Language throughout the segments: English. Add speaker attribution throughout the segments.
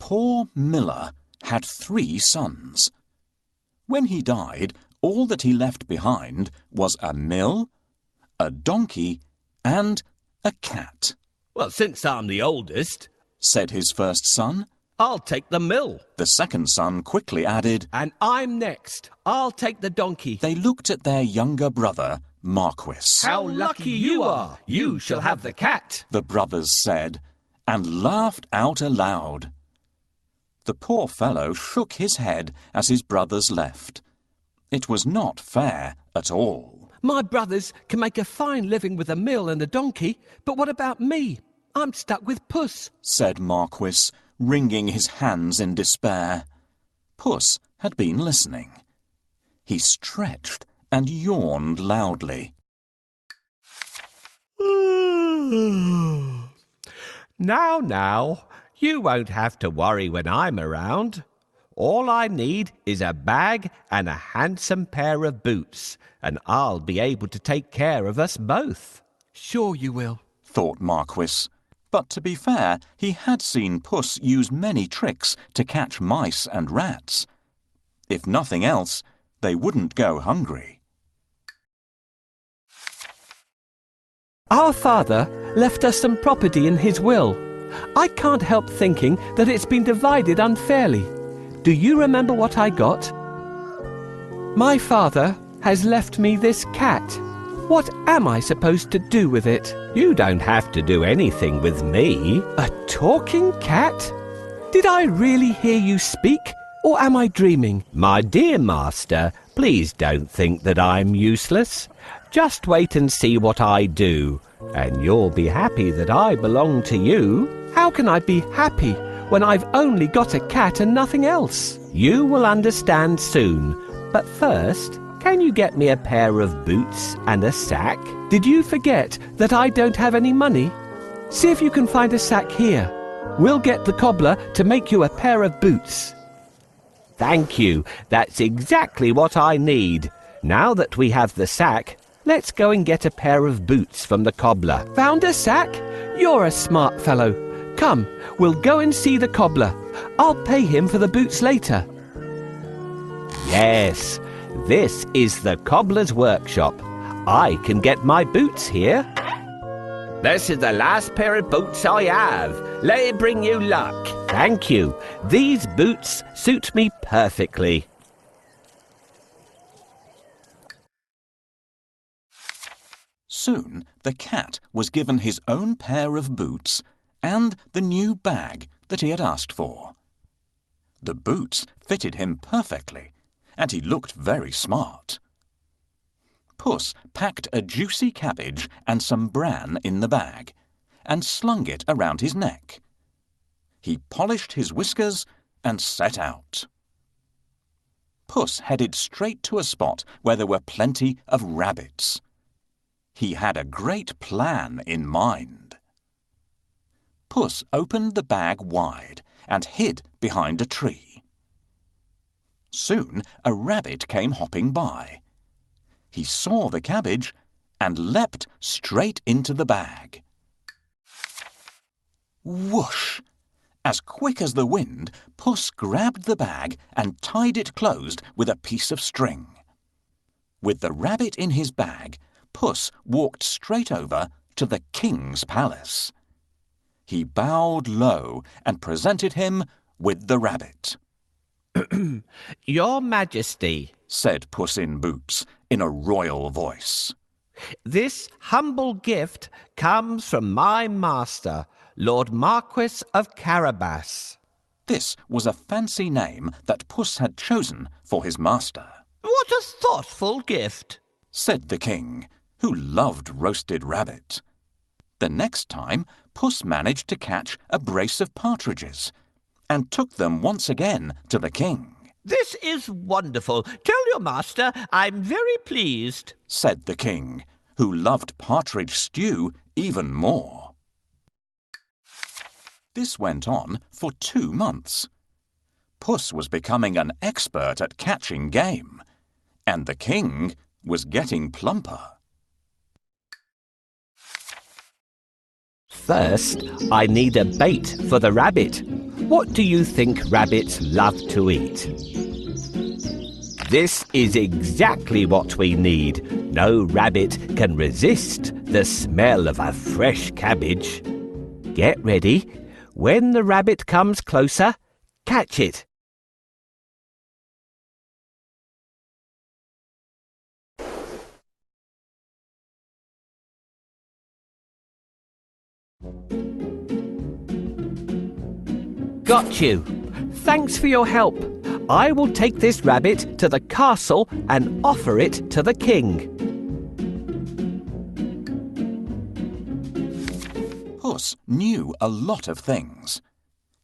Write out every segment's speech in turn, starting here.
Speaker 1: poor miller had 3 sons. When he died, all that he left behind was a mill, a donkey, and a cat.
Speaker 2: "Well, since I'm the oldest,"
Speaker 1: said his first son.
Speaker 2: "I'll take the mill."
Speaker 1: The second son quickly added,
Speaker 2: "And I'm next. I'll take the donkey."
Speaker 1: They looked at their younger brother, Marquis.
Speaker 2: "How lucky you are! You shall have the cat,"
Speaker 1: the brothers said, and laughed out aloud. The poor fellow shook his head as his brothers left. It was not fair at all.
Speaker 2: "My brothers can make a fine living with a mill and a donkey, but what about me? I'm stuck with Puss,"
Speaker 1: said Marquis, wringing his hands in despair. Puss had been listening. He stretched and yawned loudly.
Speaker 2: Now, you won't have to worry when I'm around. All I need is a bag and a handsome pair of boots, and I'll be able to take care of us both." "Sure you will,"
Speaker 1: thought Marquis. But to be fair, he had seen Puss use many tricks to catch mice and rats. If nothing else, they wouldn't go hungry.
Speaker 2: "Our father left us some property in his will. I can't help thinking that it's been divided unfairly. Do you remember what I got? My father has left me this cat. What am I supposed to do with it?" "You don't have to do anything with me." "A talking cat? Did I really hear you speak, or am I dreaming?" "My dear master, please don't think that I'm useless. Just wait and see what I do, and you'll be happy that I belong to you." "How can I be happy when I've only got a cat and nothing else?" "You will understand soon, but first, can you get me a pair of boots and a sack?" "Did you forget that I don't have any money? See if you can find a sack here. We'll get the cobbler to make you a pair of boots." "Thank you. That's exactly what I need. Now that we have the sack, let's go and get a pair of boots from the cobbler." "Found a sack? You're a smart fellow. Come, we'll go and see the cobbler. I'll pay him for the boots later." "Yes, this is the cobbler's workshop. I can get my boots here." "This is the last pair of boots I have. Let it bring you luck." "Thank you. These boots suit me perfectly."
Speaker 1: Soon the cat was given his own pair of boots and the new bag that he had asked for. The boots fitted him perfectly, and he looked very smart. Puss packed a juicy cabbage and some bran in the bag, and slung it around his neck. He polished his whiskers and set out. Puss headed straight to a spot where there were plenty of rabbits. He had a great plan in mind. Puss opened the bag wide and hid behind a tree. Soon a rabbit came hopping by. He saw the cabbage and leapt straight into the bag. Whoosh! As quick as the wind, Puss grabbed the bag and tied it closed with a piece of string. With the rabbit in his bag, Puss walked straight over to the king's palace. He bowed low and presented him with the rabbit.
Speaker 2: "Your Majesty," said
Speaker 1: Puss in Boots in a royal voice,
Speaker 2: "this humble gift comes from my master, Lord Marquis of Carabas."
Speaker 1: This was a fancy name that Puss had chosen for his master.
Speaker 2: "What a thoughtful gift,"
Speaker 1: said the king, who loved roasted rabbit. The next time, Puss managed to catch a brace of partridges and took them once again to the king.
Speaker 2: "This is wonderful. Tell your master I'm very pleased,"
Speaker 1: said the king, who loved partridge stew even more. This went on for 2 months. Puss was becoming an expert at catching game, and the king was getting plumper.
Speaker 2: "First, I need a bait for the rabbit. What do you think rabbits love to eat? This is exactly what we need. No rabbit can resist the smell of a fresh cabbage. Get ready. When the rabbit comes closer, catch it. Got you. Thanks for your help. I will take this rabbit to the castle and offer it to the king.
Speaker 1: Puss knew a lot of things.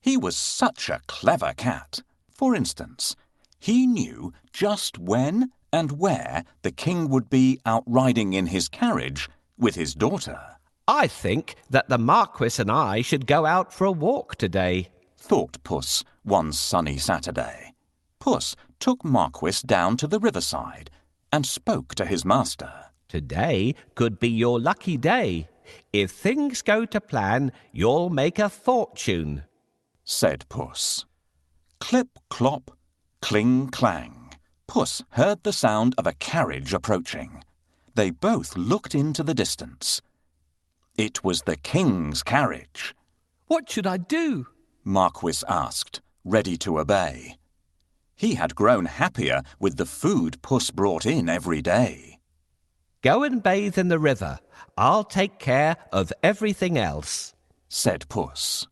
Speaker 1: He was such a clever cat. For instance, he knew just when and where the king would be out riding in his carriage with his daughter.
Speaker 2: I think that the Marquis and I should go out for a walk today,
Speaker 1: thought Puss one sunny Saturday. Puss took Marquis down to the riverside and spoke to his master.
Speaker 2: Today could be your lucky day. If things go to plan, you'll make a fortune,
Speaker 1: said Puss. Clip, clop, cling, clang. Puss heard the sound of a carriage approaching. They both looked into the distance. It was the king's carriage.
Speaker 2: What should I do?
Speaker 1: Marquis asked, ready to obey. He had grown happier with the food Puss brought in every day.
Speaker 2: Go and bathe in the river. I'll take care of everything else,
Speaker 1: said Puss.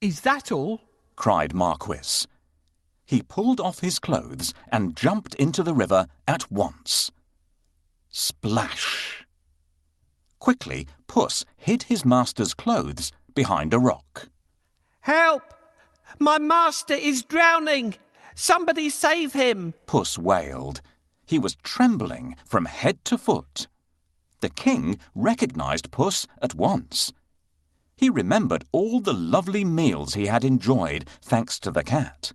Speaker 2: Is that all?
Speaker 1: Cried Marquis. He pulled off his clothes and jumped into the river at once. Splash! Quickly, Puss hid his master's clothes behind a rock.
Speaker 2: Help! My master is drowning! Somebody save him!
Speaker 1: Puss wailed. He was trembling from head to foot. The king recognized Puss at once. He remembered all the lovely meals he had enjoyed thanks to the cat.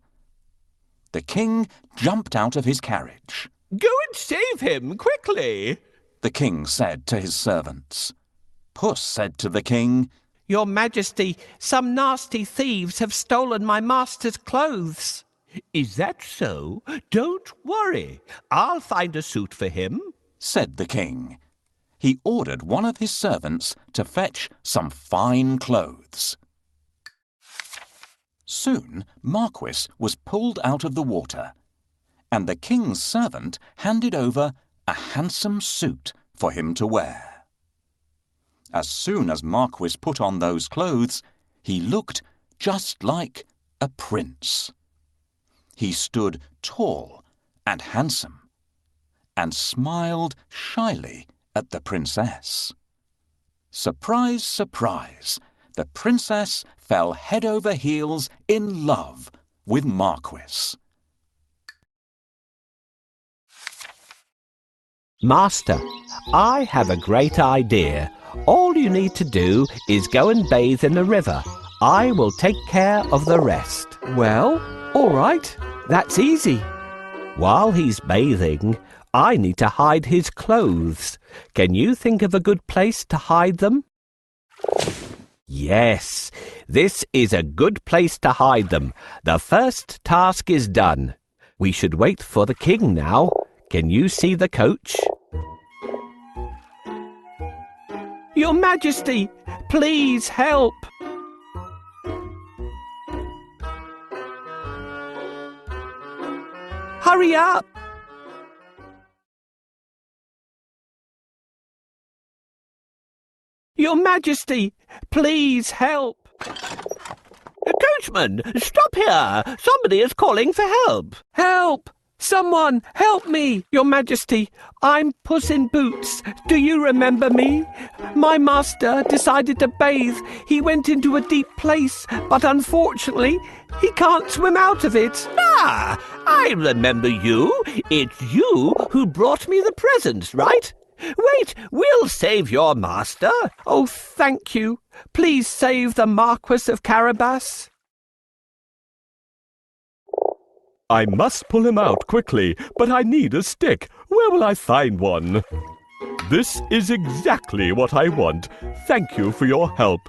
Speaker 1: The king jumped out of his carriage.
Speaker 2: Go and save him, quickly,
Speaker 1: the king said to his servants. Puss said to the king,
Speaker 2: Your Majesty, some nasty thieves have stolen my master's clothes. Is that so? Don't worry. I'll find a suit for him,
Speaker 1: said the king. He ordered one of his servants to fetch some fine clothes. Soon Marquis was pulled out of the water, and the king's servant handed over a handsome suit for him to wear. As soon as Marquis put on those clothes, he looked just like a prince. He stood tall and handsome, and smiled shyly at the princess. Surprise, surprise, the princess fell head over heels in love with Marquis.
Speaker 2: Master, I have a great idea. All you need to do is go and bathe in the river. I will take care of the rest. Well, all right, that's easy. While he's bathing, I need to hide his clothes. Can you think of a good place to hide them? Yes, this is a good place to hide them. The first task is done. We should wait for the king now. Can you see the coach? Your Majesty, please help! Hurry up! Your Majesty, please help! Coachman, stop here! Somebody is calling for help! Help! Someone, help me! Your Majesty, I'm Puss in Boots. Do you remember me? My master decided to bathe. He went into a deep place, but unfortunately, he can't swim out of it. Ah, I remember you. It's you who brought me the presents, right? Wait, we'll save your master. Oh, thank you. Please save the Marquis of Carabas.
Speaker 3: I must pull him out quickly, but I need a stick. Where will I find one? This is exactly what I want. Thank you for your help.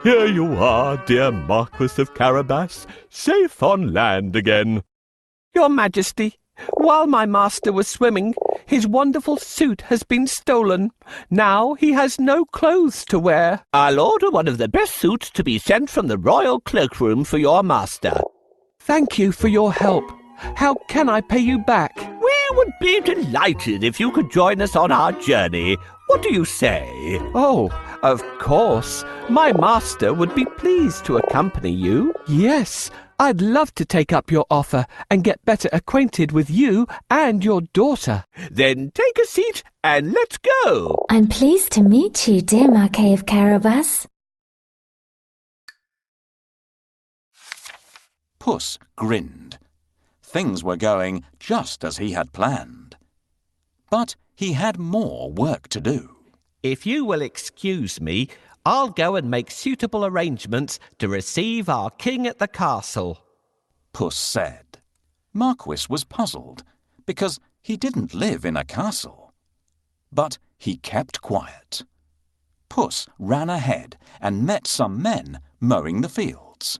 Speaker 3: Here you are, dear Marquis of Carabas, safe on land again.
Speaker 2: Your Majesty, while my master was swimming, his wonderful suit has been stolen. Now he has no clothes to wear.
Speaker 4: I'll order one of the best suits to be sent from the royal cloakroom for your master.
Speaker 2: Thank you for your help. How can I pay you back?
Speaker 4: We would be delighted if you could join us on our journey. What do you say?
Speaker 2: Oh, of course. My master would be pleased to accompany you. Yes, I'd love to take up your offer and get better acquainted with you and your daughter.
Speaker 4: Then take a seat and let's go.
Speaker 5: I'm pleased to meet you, dear Marquis of Carabas.
Speaker 1: Puss grinned. Things were going just as he had planned. But he had more work to do.
Speaker 4: If you will excuse me, I'll go and make suitable arrangements to receive our king at the castle.
Speaker 1: Puss said. Marquis was puzzled because he didn't live in a castle. But he kept quiet. Puss ran ahead and met some men mowing the fields.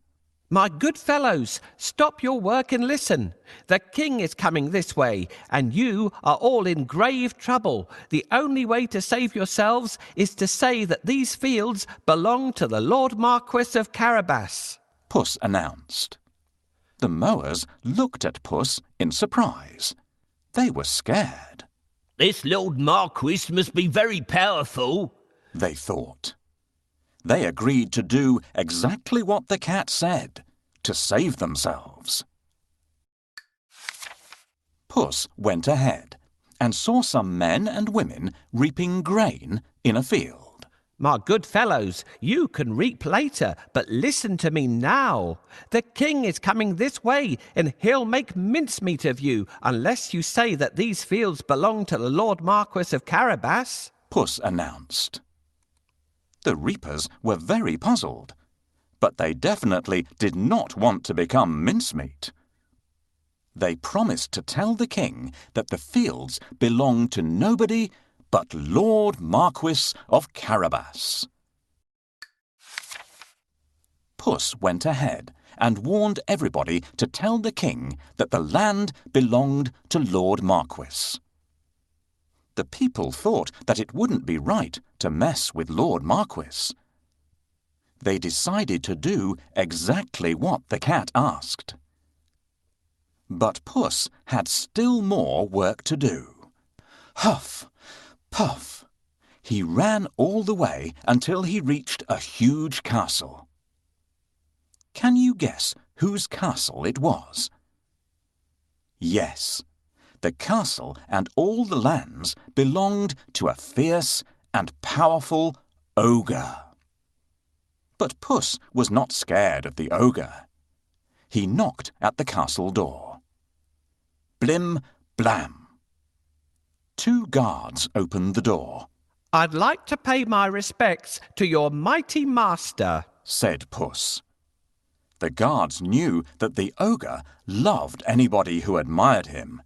Speaker 2: My good fellows, stop your work and listen. The king is coming this way, and you are all in grave trouble. The only way to save yourselves is to say that these fields belong to the Lord Marquis of Carabas.
Speaker 1: Puss announced. The mowers looked at Puss in surprise. They were scared.
Speaker 4: This Lord Marquis must be very powerful,
Speaker 1: they thought. They agreed to do exactly what the cat said, to save themselves. Puss went ahead and saw some men and women reaping grain in a field.
Speaker 2: My good fellows, you can reap later, but listen to me now. The king is coming this way, and he'll make mincemeat of you unless you say that these fields belong to the Lord Marquis of Carabas,
Speaker 1: Puss announced. The reapers were very puzzled, but they definitely did not want to become mincemeat. They promised to tell the king that the fields belonged to nobody but Lord Marquis of Carabas. Puss went ahead and warned everybody to tell the king that the land belonged to Lord Marquis. The people thought that it wouldn't be right to mess with Lord Marquis. They decided to do exactly what the cat asked. But Puss had still more work to do. Huff, puff. He ran all the way until he reached a huge castle. Can you guess whose castle it was? Yes. The castle and all the lands belonged to a fierce and powerful ogre. But Puss was not scared of the ogre. He knocked at the castle door. Blim, blam. 2 guards opened the door.
Speaker 2: I'd like to pay my respects to your mighty master,
Speaker 1: said Puss. The guards knew that the ogre loved anybody who admired him.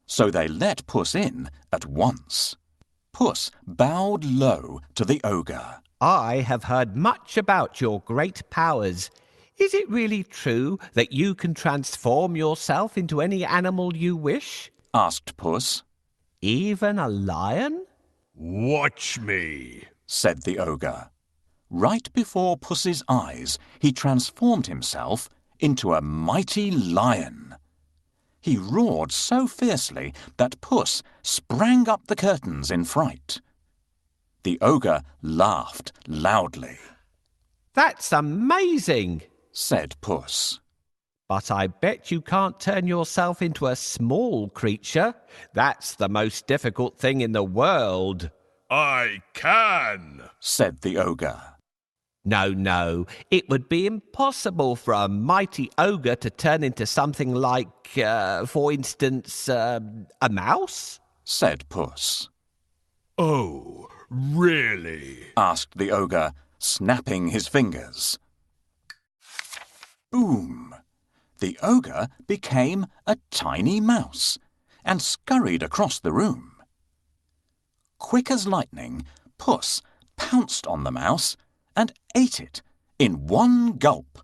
Speaker 1: So they let Puss in at once. Puss bowed low to the ogre.
Speaker 2: I have heard much about your great powers. Is it really true that you can transform yourself into any animal you wish?
Speaker 1: Asked Puss.
Speaker 2: Even a lion?
Speaker 3: Watch me,
Speaker 1: said the ogre. Right before Puss's eyes, he transformed himself into a mighty lion. He roared so fiercely that Puss sprang up the curtains in fright. The ogre laughed loudly.
Speaker 2: That's amazing,
Speaker 1: said Puss.
Speaker 2: But I bet you can't turn yourself into a small creature. That's the most difficult thing in the world.
Speaker 3: I can,
Speaker 1: said the ogre.
Speaker 2: No, it would be impossible for a mighty ogre to turn into something like, for instance, a mouse,
Speaker 1: said Puss.
Speaker 3: Oh, really?
Speaker 1: Asked the ogre, snapping his fingers. Boom! The ogre became a tiny mouse and scurried across the room. Quick as lightning, Puss pounced on the mouse and ate it in one gulp.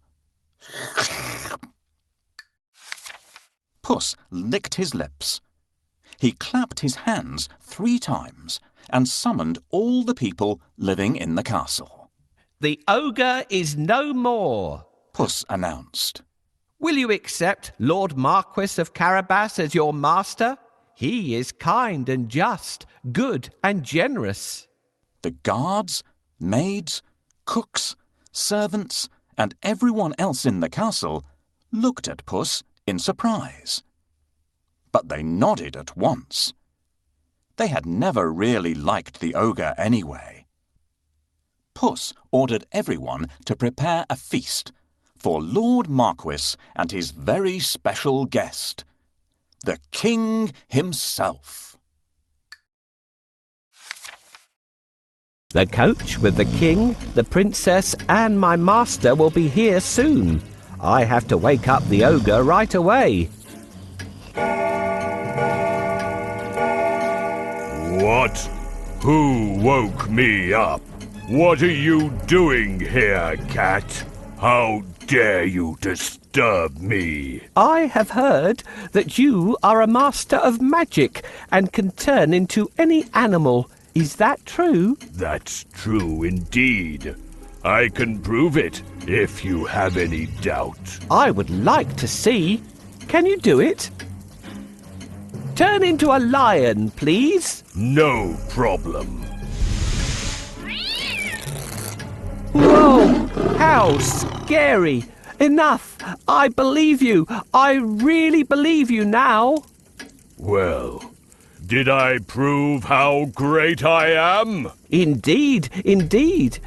Speaker 1: Puss licked his lips. He clapped his hands 3 times and summoned all the people living in the castle.
Speaker 4: The ogre is no more,
Speaker 1: Puss announced.
Speaker 4: Will you accept Lord Marquis of Carabas as your master? He is kind and just, good and generous.
Speaker 1: The guards, maids, cooks, servants, and everyone else in the castle looked at Puss in surprise. But they nodded at once. They had never really liked the ogre anyway. Puss ordered everyone to prepare a feast for Lord Marquis and his very special guest, the king himself.
Speaker 4: The coach with the king, the princess, and my master will be here soon. I have to wake up the ogre right away.
Speaker 3: What? Who woke me up? What are you doing here, cat? How dare you disturb me?
Speaker 4: I have heard that you are a master of magic and can turn into any animal. Is that true?
Speaker 3: That's true indeed. I can prove it if you have any doubt.
Speaker 4: I would like to see. Can you do it? Turn into a lion, please.
Speaker 3: No problem.
Speaker 4: Whoa! How scary! Enough! I believe you. I really believe you now.
Speaker 3: Well, did I prove how great I am?
Speaker 4: Indeed, indeed.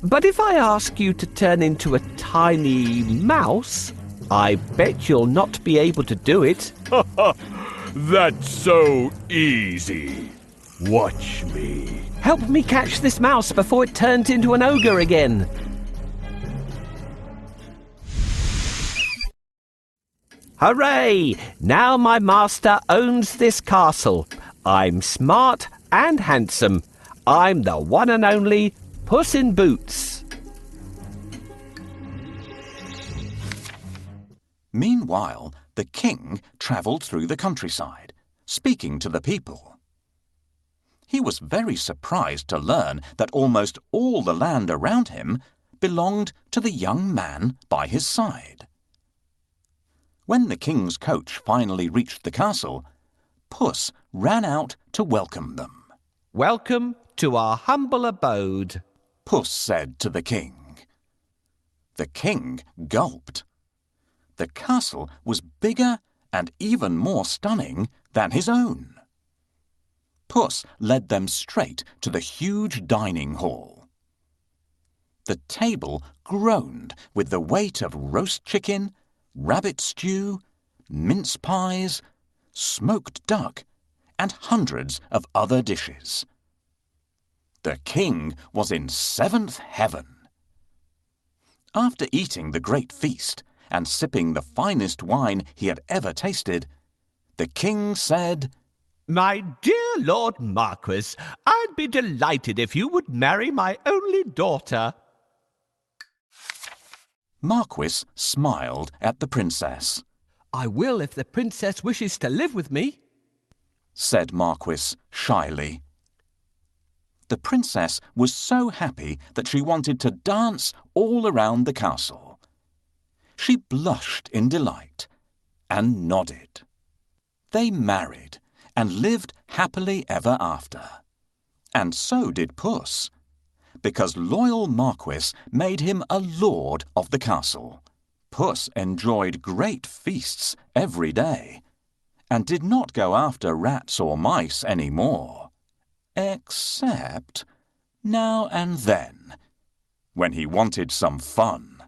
Speaker 4: But if I ask you to turn into a tiny mouse, I bet you'll not be able to do it.
Speaker 3: That's so easy. Watch me.
Speaker 4: Help me catch this mouse before it turns into an ogre again. Hooray! Now my master owns this castle. I'm smart and handsome. I'm the one and only Puss in Boots.
Speaker 1: Meanwhile, the king travelled through the countryside, speaking to the people. He was very surprised to learn that almost all the land around him belonged to the young man by his side. When the king's coach finally reached the castle, Puss ran out to welcome them.
Speaker 4: Welcome to our humble abode,
Speaker 1: Puss said to the king. The king gulped. The castle was bigger and even more stunning than his own. Puss led them straight to the huge dining hall. The table groaned with the weight of roast chicken, rabbit stew, mince pies, smoked duck, and hundreds of other dishes. The king was in 7th heaven. After eating the great feast and sipping the finest wine he had ever tasted, the king said,
Speaker 4: My dear Lord Marquis, I'd be delighted if you would marry my only daughter.
Speaker 1: Marquis smiled at the princess.
Speaker 2: I will if the princess wishes to live with me,
Speaker 1: said Marquis shyly. The princess was so happy that she wanted to dance all around the castle. She blushed in delight and nodded. They married and lived happily ever after. And so did Puss, because loyal Marquis made him a lord of the castle. Puss enjoyed great feasts every day and did not go after rats or mice any more, except now and then, when he wanted some fun.